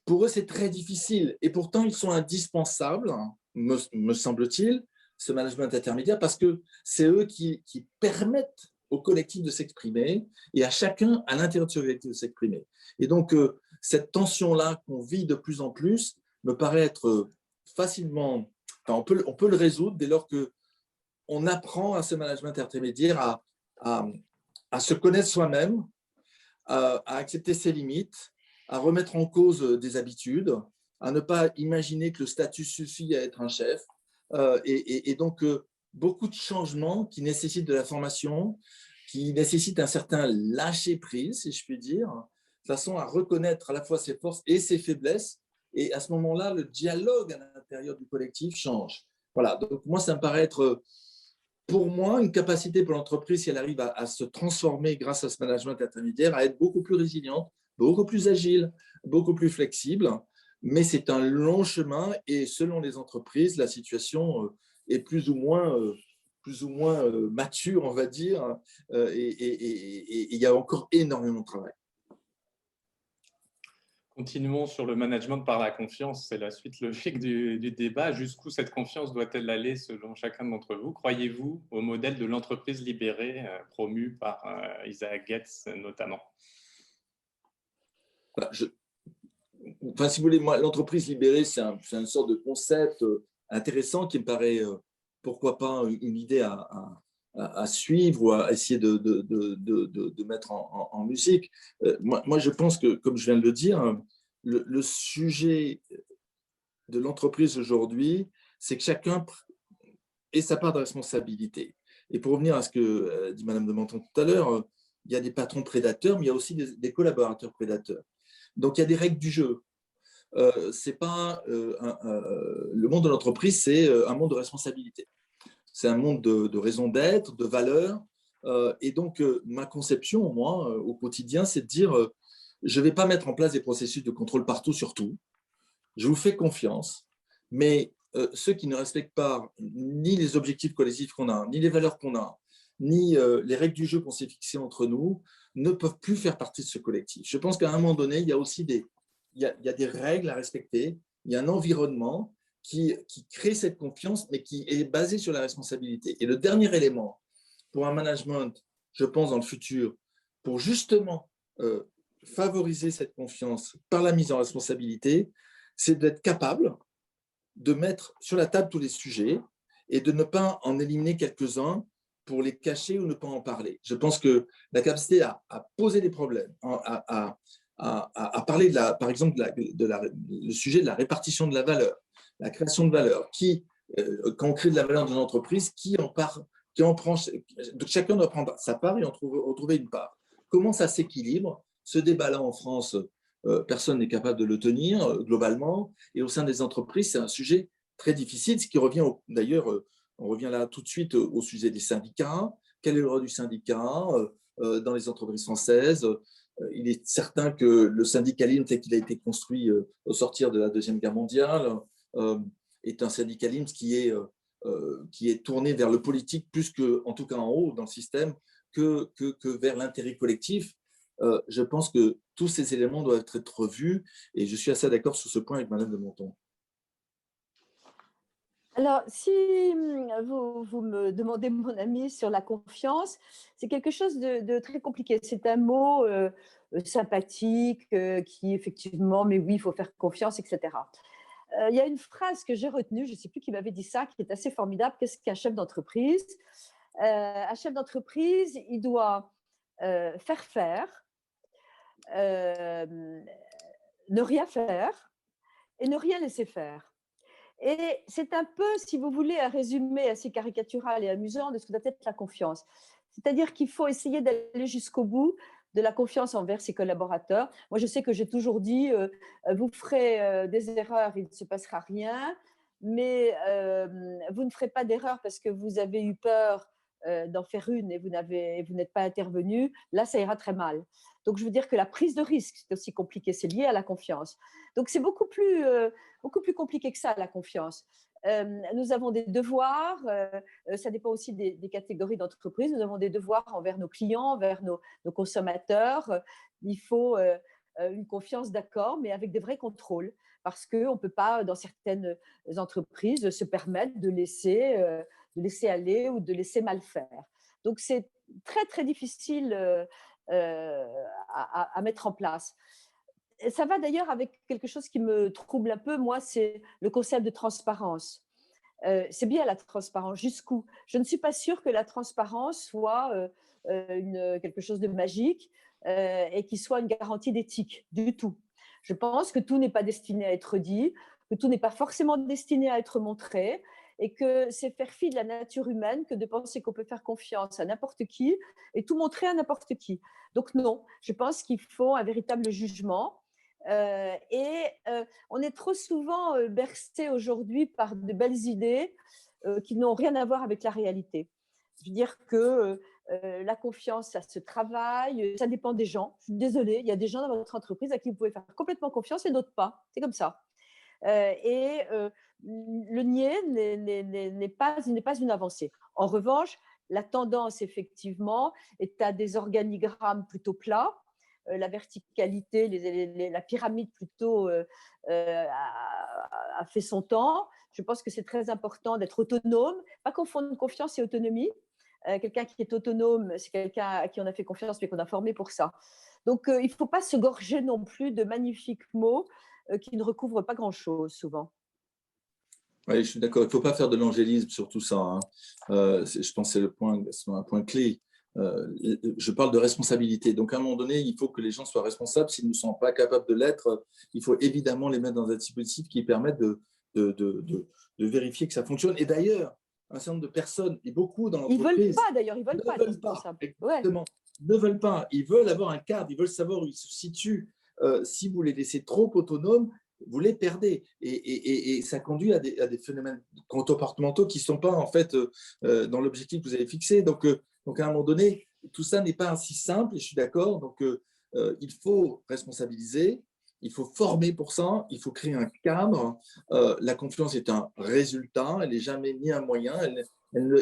pour eux, c'est très difficile. Et pourtant, ils sont indispensables, me semble-t-il, ce management intermédiaire, parce que c'est eux qui permettent au collectif de s'exprimer et à chacun à l'intérieur de ce collectif de s'exprimer. Et donc, cette tension-là qu'on vit de plus en plus me paraît être facilement… Enfin, on peut le résoudre dès lors qu'on apprend à ce management intermédiaire à se connaître soi-même, à accepter ses limites, à remettre en cause des habitudes, à ne pas imaginer que le statut suffit à être un chef. Et donc, beaucoup de changements qui nécessitent de la formation, qui nécessitent un certain lâcher-prise, si je puis dire, de façon à reconnaître à la fois ses forces et ses faiblesses. Et à ce moment-là, le dialogue à l'intérieur du collectif change. Voilà, donc moi, ça me paraît être, pour moi, une capacité pour l'entreprise, si elle arrive à se transformer grâce à ce management intermédiaire, à être beaucoup plus résiliente, beaucoup plus agile, beaucoup plus flexible. Mais c'est un long chemin et selon les entreprises, la situation est plus ou moins mature, on va dire, et il y a encore énormément de travail. Continuons sur le management par la confiance. C'est la suite logique du débat. Jusqu'où cette confiance doit-elle aller selon chacun d'entre vous? Croyez-vous au modèle de l'entreprise libérée promu par Isaac Getz notamment? Enfin, si vous voulez, moi, l'entreprise libérée, c'est une sorte de concept intéressant qui me paraît, pourquoi pas, une idée à suivre ou à essayer de mettre en musique. Moi, je pense que, comme je viens de le dire, le sujet de l'entreprise aujourd'hui, c'est que chacun ait sa part de responsabilité. Et pour revenir à ce que dit Madame de Menton tout à l'heure, il y a des patrons prédateurs, mais il y a aussi des collaborateurs prédateurs. Donc, il y a des règles du jeu. C'est pas le monde de l'entreprise, c'est un monde de responsabilité. C'est un monde de raison d'être, de valeurs. Et donc, ma conception, moi, au quotidien, c'est de dire je ne vais pas mettre en place des processus de contrôle partout sur tout. Je vous fais confiance, mais ceux qui ne respectent pas ni les objectifs collectifs qu'on a, ni les valeurs qu'on a, ni les règles du jeu qu'on s'est fixées entre nous, ne peuvent plus faire partie de ce collectif. Je pense qu'à un moment donné, il y a aussi des règles à respecter, il y a un environnement qui crée cette confiance, mais qui est basé sur la responsabilité. Et le dernier élément pour un management, je pense, dans le futur, pour justement favoriser cette confiance par la mise en responsabilité, c'est d'être capable de mettre sur la table tous les sujets et de ne pas en éliminer quelques-uns pour les cacher ou ne pas en parler. Je pense que la capacité à poser des problèmes, à parler, par exemple, le sujet de la répartition de la valeur, la création de valeur, quand on crée de la valeur dans une entreprise, qui en prend, chacun doit prendre sa part et en trouver une part. Comment ça s'équilibre? Ce débat-là en France, personne n'est capable de le tenir globalement, et au sein des entreprises, c'est un sujet très difficile, ce qui revient d'ailleurs, on revient là tout de suite au sujet des syndicats. Quel est le rôle du syndicat dans les entreprises françaises? Il est certain que le syndicalisme tel qu'il a été construit au sortir de la Deuxième Guerre mondiale est un syndicalisme qui est tourné vers le politique plus que, en tout cas en haut dans le système, que vers l'intérêt collectif. Je pense que tous ces éléments doivent être revus et je suis assez d'accord sur ce point avec Madame de Monton. Alors, si vous me demandez mon avis sur la confiance, c'est quelque chose de très compliqué. C'est un mot sympathique qui, effectivement, mais oui, il faut faire confiance, etc. Il y a une phrase que j'ai retenue, je ne sais plus qui m'avait dit ça, qui est assez formidable. Qu'est-ce qu'un chef d'entreprise? Un chef d'entreprise, il doit faire, ne rien faire et ne rien laisser faire. Et c'est un peu, si vous voulez, un résumé assez caricatural et amusant de ce que doit être la confiance. C'est-à-dire qu'il faut essayer d'aller jusqu'au bout de la confiance envers ses collaborateurs. Moi, je sais que j'ai toujours dit, vous ferez des erreurs, il ne se passera rien, mais vous ne ferez pas d'erreur parce que vous avez eu peur d'en faire une et vous n'êtes pas intervenu. Là, ça ira très mal. Donc, je veux dire que la prise de risque, c'est aussi compliqué, c'est lié à la confiance. Donc, c'est beaucoup plus compliqué que ça, la confiance. Nous avons des devoirs, ça dépend aussi des catégories d'entreprises. Nous avons des devoirs envers nos clients, envers nos consommateurs. Il faut une confiance, d'accord, mais avec des vrais contrôles, parce qu'on ne peut pas, dans certaines entreprises, se permettre de laisser aller ou de laisser mal faire. Donc, c'est très, très difficile à mettre en place. Ça va d'ailleurs avec quelque chose qui me trouble un peu, moi, c'est le concept de transparence. C'est bien la transparence, jusqu'où? Je ne suis pas sûre que la transparence soit quelque chose de magique et qui soit une garantie d'éthique, du tout. Je pense que tout n'est pas destiné à être dit, que tout n'est pas forcément destiné à être montré, et que c'est faire fi de la nature humaine que de penser qu'on peut faire confiance à n'importe qui et tout montrer à n'importe qui. Donc non, je pense qu'il faut un véritable jugement. On est trop souvent bercé aujourd'hui par de belles idées qui n'ont rien à voir avec la réalité. Je veux dire que la confiance, ça se travaille, ça dépend des gens. Je suis désolée, il y a des gens dans votre entreprise à qui vous pouvez faire complètement confiance et d'autres pas. C'est comme ça. Le nier n'est pas une avancée. En revanche, la tendance, effectivement, est à des organigrammes plutôt plats. La verticalité, la pyramide plutôt a fait son temps. Je pense que c'est très important d'être autonome, pas confondre confiance et autonomie. Quelqu'un qui est autonome, c'est quelqu'un à qui on a fait confiance mais qu'on a formé pour ça. Donc, il ne faut pas se gorger non plus de magnifiques mots qui ne recouvrent pas grand-chose souvent. Oui, je suis d'accord. Il ne faut pas faire de l'angélisme sur tout ça. Hein. Je pense que c'est un point clé. Je parle de responsabilité. Donc, à un moment donné, il faut que les gens soient responsables. S'ils ne sont pas capables de l'être, il faut évidemment les mettre dans un dispositif qui permette de vérifier que ça fonctionne. Et d'ailleurs, un certain nombre de personnes, et beaucoup dans l'entreprise… Ils ne veulent pas, d'ailleurs. Ils veulent pas. Exactement. Ne veulent pas. Ils veulent avoir un cadre. Ils veulent savoir où ils se situent. Si vous les laissez trop autonomes, vous les perdez. Et ça conduit à des phénomènes comportementaux qui ne sont pas en fait dans l'objectif que vous avez fixé. Donc, à un moment donné, tout ça n'est pas si simple, et je suis d'accord. Donc, il faut responsabiliser, il faut former pour ça, il faut créer un cadre. La confiance est un résultat, elle n'est jamais ni un moyen, elle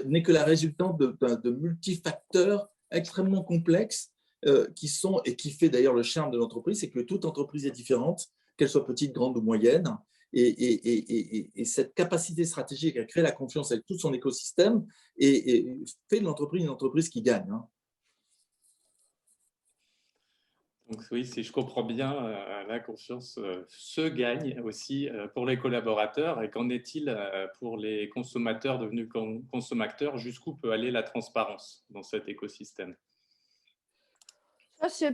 n'est que la résultante de multifacteurs extrêmement complexes qui sont, et qui fait d'ailleurs le charme de l'entreprise, c'est que toute entreprise est différente, qu'elle soit petite, grande ou moyenne. Et cette capacité stratégique à créer la confiance avec tout son écosystème fait de l'entreprise une entreprise qui gagne. Hein. Donc oui, si je comprends bien, la confiance se gagne aussi pour les collaborateurs. Et qu'en est-il pour les consommateurs devenus consommateurs? Jusqu'où peut aller la transparence dans cet écosystème?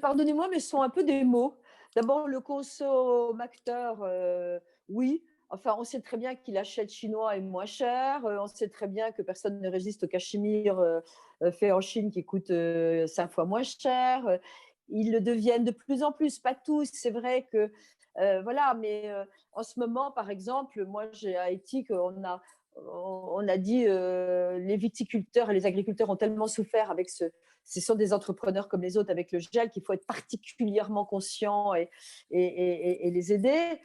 Pardonnez-moi, mais ce sont un peu des mots. D'abord, le consommateur, oui. Enfin, on sait très bien qu'il achète chinois et moins cher. On sait très bien que personne ne résiste au cachemire fait en Chine qui coûte 5 fois moins cher. Ils le deviennent de plus en plus, pas tous. C'est vrai que voilà, mais en ce moment, par exemple, moi, j'ai à Haïti on a dit les viticulteurs et les agriculteurs ont tellement souffert avec ce sont des entrepreneurs comme les autres avec le gel qu'il faut être particulièrement conscient et les aider.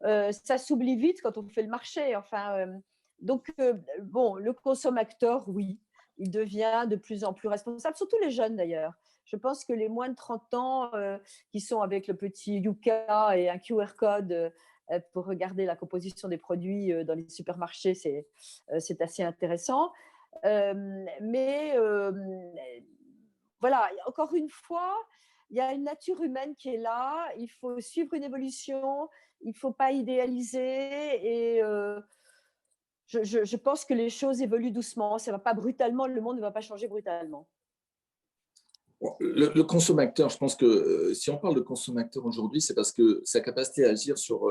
Ça s'oublie vite quand on fait le marché. Enfin, bon, le consommateur, oui, il devient de plus en plus responsable, surtout les jeunes d'ailleurs. Je pense que les moins de 30 ans qui sont avec le petit Yuka et un QR code pour regarder la composition des produits dans les supermarchés, c'est assez intéressant. Mais voilà, encore une fois, il y a une nature humaine qui est là. Il faut suivre une évolution. Il ne faut pas idéaliser. Et je pense que les choses évoluent doucement. Ça va pas brutalement. Le monde ne va pas changer brutalement. Bon, le consommateur, je pense que si on parle de consommateur aujourd'hui, c'est parce que sa capacité à agir sur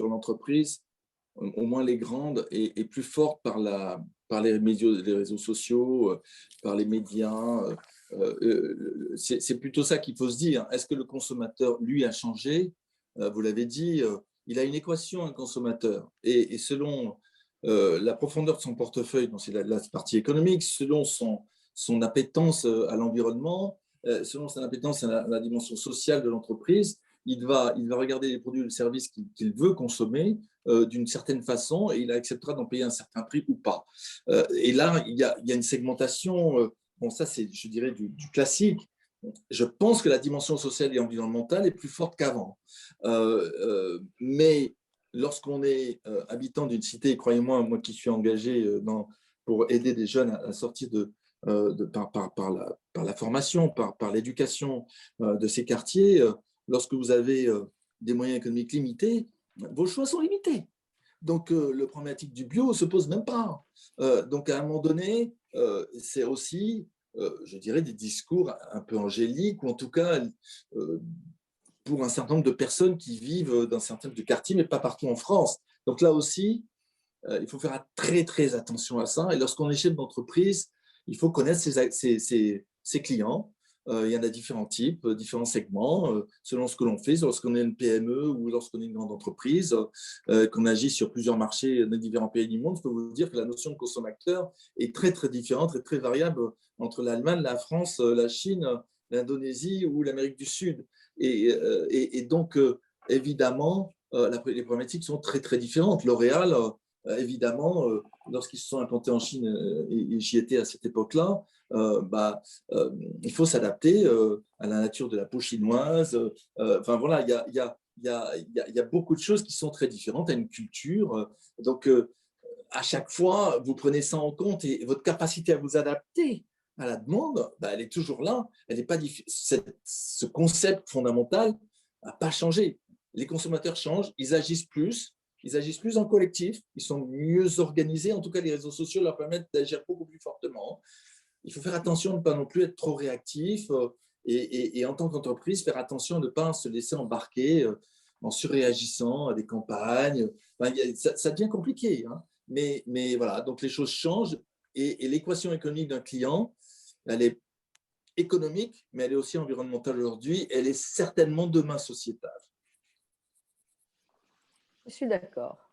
l'entreprise, au moins les grandes, est plus forte par les réseaux sociaux, par les médias. C'est plutôt ça qu'il faut se dire. Est-ce que le consommateur, lui, a changé? Vous l'avez dit, il a une équation, un consommateur. Et selon la profondeur de son portefeuille, donc c'est la partie économique, selon son appétence à l'environnement, selon son appétence à la dimension sociale de l'entreprise, il va regarder les produits ou les services qu'il veut consommer d'une certaine façon et il acceptera d'en payer un certain prix ou pas. Et là, il y a une segmentation, bon ça c'est, je dirais, du classique. Je pense que la dimension sociale et environnementale est plus forte qu'avant. Mais lorsqu'on est habitant d'une cité, croyez-moi, moi qui suis engagé pour aider des jeunes à sortir par la formation, par l'éducation de ces quartiers, lorsque vous avez des moyens économiques limités, vos choix sont limités. Donc, le problématique du bio ne se pose même pas. Donc, à un moment donné, c'est aussi, je dirais, des discours un peu angéliques, ou en tout cas, pour un certain nombre de personnes qui vivent dans certains quartiers, mais pas partout en France. Donc là aussi, il faut faire très, très attention à ça. Et lorsqu'on est chef d'entreprise, il faut connaître ses clients. Il y en a différents types, différents segments, selon ce que l'on fait, lorsqu'on est une PME ou lorsqu'on est une grande entreprise, qu'on agit sur plusieurs marchés dans différents pays du monde. Je peux vous dire que la notion de consommateur est très, très différente et très variable entre l'Allemagne, la France, la Chine, l'Indonésie ou l'Amérique du Sud. Et donc, évidemment, les problématiques sont très, très différentes. L'Oréal, évidemment, lorsqu'ils se sont implantés en Chine, et j'y étais à cette époque-là, il faut s'adapter à la nature de la peau chinoise. Enfin voilà, il y a beaucoup de choses qui sont très différentes, à une culture. Donc, à chaque fois, vous prenez ça en compte et votre capacité à vous adapter à la demande, elle est toujours là. Elle n'est pas ce concept fondamental n'a pas changé. Les consommateurs changent, ils agissent plus en collectif, ils sont mieux organisés. En tout cas, les réseaux sociaux leur permettent d'agir beaucoup plus fortement. Il faut faire attention de ne pas non plus être trop réactif et en tant qu'entreprise, faire attention de ne pas se laisser embarquer en surréagissant à des campagnes. Enfin, ça devient compliqué. Hein. Mais voilà, donc les choses changent et l'équation économique d'un client, elle est économique, mais elle est aussi environnementale aujourd'hui. Elle est certainement demain sociétale. Je suis d'accord.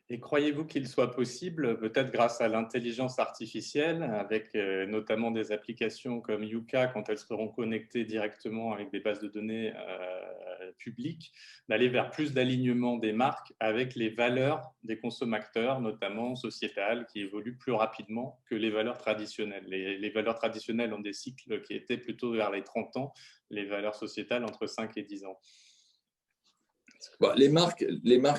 Et croyez-vous qu'il soit possible, peut-être grâce à l'intelligence artificielle, avec notamment des applications comme Yuka, quand elles seront connectées directement avec des bases de données publiques, d'aller vers plus d'alignement des marques avec les valeurs des consommateurs, notamment sociétales, qui évoluent plus rapidement que les valeurs traditionnelles. Les valeurs traditionnelles ont des cycles qui étaient plutôt vers les 30 ans, les valeurs sociétales entre 5 et 10 ans. Bon, les marques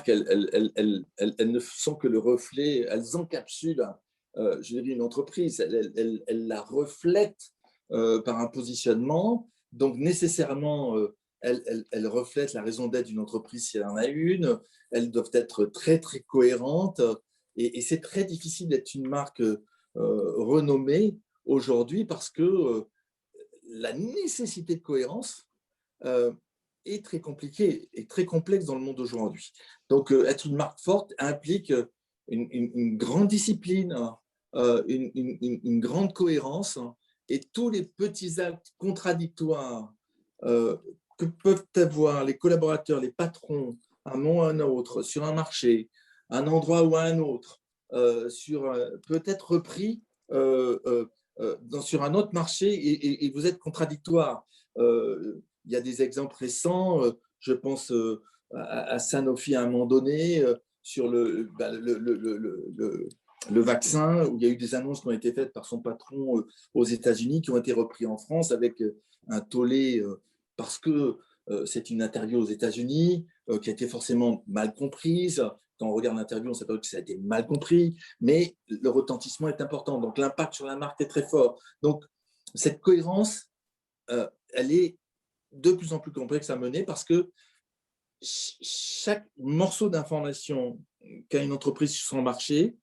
elles ne sont que le reflet, elles encapsulent, je dirais, une entreprise, elles la reflètent par un positionnement, Donc, nécessairement, elles reflètent la raison d'être d'une entreprise s'il y en a une. Elles doivent être très, très cohérentes. Et c'est très difficile d'être une marque renommée aujourd'hui parce que la nécessité de cohérence est très compliquée et très complexe dans le monde d'aujourd'hui. Donc, être une marque forte implique une grande discipline, une grande cohérence, et tous les petits actes contradictoires que peuvent avoir les collaborateurs, les patrons, à un moment ou à un autre, sur un marché, un endroit ou à un autre, peut être repris sur un autre marché et vous êtes contradictoire. Il y a des exemples récents, je pense à Sanofi à un moment donné, sur le vaccin, où il y a eu des annonces qui ont été faites par son patron aux États-Unis, qui ont été repris en France avec un tollé parce que c'est une interview aux États-Unis qui a été forcément mal comprise. Quand on regarde l'interview, on s'aperçoit que ça a été mal compris, mais le retentissement est important. Donc, l'impact sur la marque est très fort. Donc, cette cohérence, elle est de plus en plus complexe à mener parce que chaque morceau d'information qu'a une entreprise sur son marché,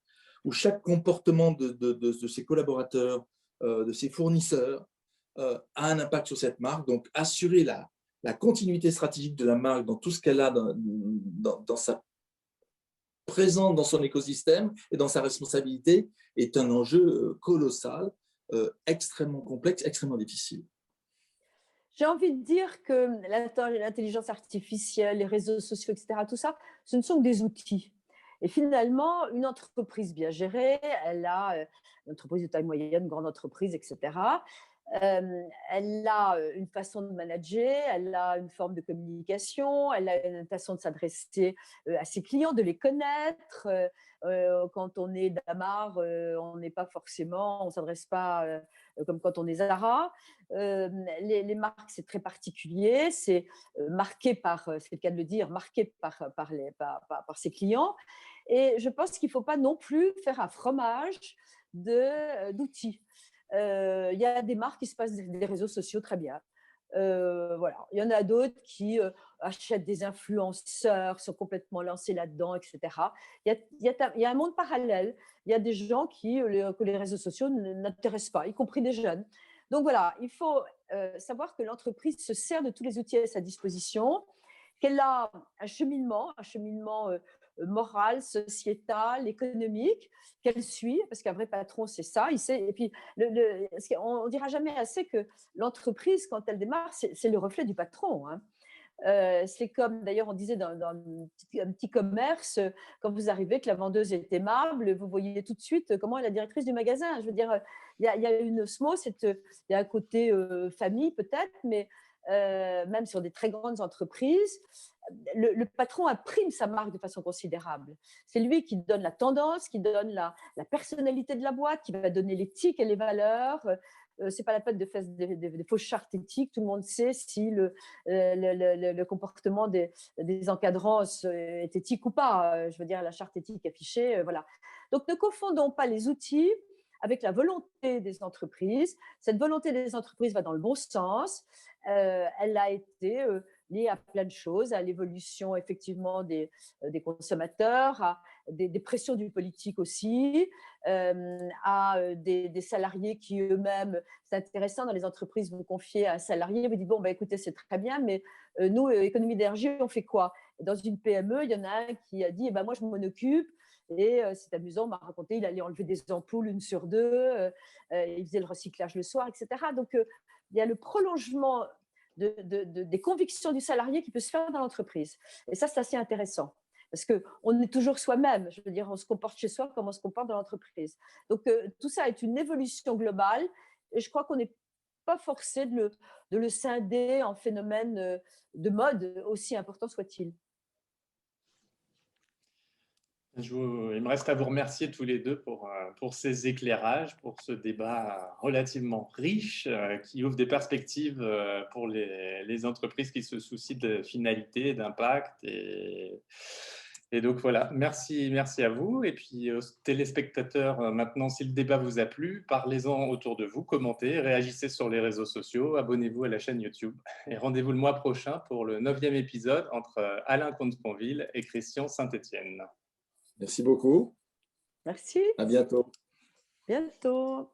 ou chaque comportement de ses collaborateurs, de ses fournisseurs, a un impact sur cette marque. Donc, assurer la continuité stratégique de la marque dans tout ce qu'elle a dans sa présente dans son écosystème et dans sa responsabilité est un enjeu colossal, extrêmement complexe, extrêmement difficile. J'ai envie de dire que l'intelligence artificielle, les réseaux sociaux, etc., tout ça, ce ne sont que des outils. Et finalement, une entreprise bien gérée, elle a une entreprise de taille moyenne, une grande entreprise, etc. Elle a une façon de manager, elle a une forme de communication, elle a une façon de s'adresser à ses clients, de les connaître. Quand on est Damar, on n'est pas forcément, on ne s'adresse pas comme quand on est Zara. Les marques, c'est très particulier, c'est marqué par, c'est le cas de le dire, marqué par ses clients. Et je pense qu'il ne faut pas non plus faire un fromage d'outils. Il y a des marques qui se passent des réseaux sociaux très bien. Voilà. Il y en a d'autres qui achètent des influenceurs, sont complètement lancés là-dedans, etc. Il y a un monde parallèle. Il y a des gens que les réseaux sociaux n'intéressent pas, y compris des jeunes. Donc voilà, il faut savoir que l'entreprise se sert de tous les outils à sa disposition, qu'elle a un cheminement moral, sociétal, économique, qu'elle suit, parce qu'un vrai patron, c'est ça, il sait. Et puis, on ne dira jamais assez que l'entreprise, quand elle démarre, c'est le reflet du patron. Hein. C'est comme, d'ailleurs, on disait dans un petit commerce, quand vous arrivez, que la vendeuse est aimable, vous voyez tout de suite comment est la directrice du magasin. Je veux dire, il y a une osmose, il y a un côté famille peut-être, mais même sur des très grandes entreprises, le patron imprime sa marque de façon considérable. C'est lui qui donne la tendance, qui donne la personnalité de la boîte, qui va donner l'éthique et les valeurs. C'est pas la peine de faire des fausses chartes éthiques. Tout le monde sait si le comportement des encadrants est éthique ou pas. Je veux dire, la charte éthique affichée, voilà. Donc, ne confondons pas les outils avec la volonté des entreprises. Cette volonté des entreprises va dans le bon sens. Elle a été liée à plein de choses, à l'évolution effectivement des consommateurs, à des pressions du politique aussi, à des salariés qui eux-mêmes, c'est intéressant dans les entreprises, vous confiez à un salarié, vous dites bon, bah, écoutez, c'est très bien, mais nous, économie d'énergie, on fait quoi? Et dans une PME, il y en a un qui a dit, eh ben, moi, je m'en occupe. Et c'est amusant, on m'a raconté, il allait enlever des ampoules une sur deux, il faisait le recyclage le soir, etc. Donc, il y a le prolongement des convictions du salarié qui peut se faire dans l'entreprise. Et ça, c'est assez intéressant. Parce qu'on est toujours soi-même. Je veux dire, on se comporte chez soi comme on se comporte dans l'entreprise. Donc, tout ça est une évolution globale. Et je crois qu'on n'est pas forcé de le scinder en phénomène de mode, aussi important soit-il. Il me reste à vous remercier tous les deux pour ces éclairages, pour ce débat relativement riche qui ouvre des perspectives pour les entreprises qui se soucient de finalité, d'impact Et donc voilà, merci à vous. Et puis aux téléspectateurs, maintenant, si le débat vous a plu, parlez-en autour de vous, commentez, réagissez sur les réseaux sociaux, abonnez-vous à la chaîne YouTube. Et rendez-vous le mois prochain pour le 9e épisode entre Alain Comte-Sponville et Christian Saint-Etienne. Merci beaucoup. Merci. À bientôt. Bientôt.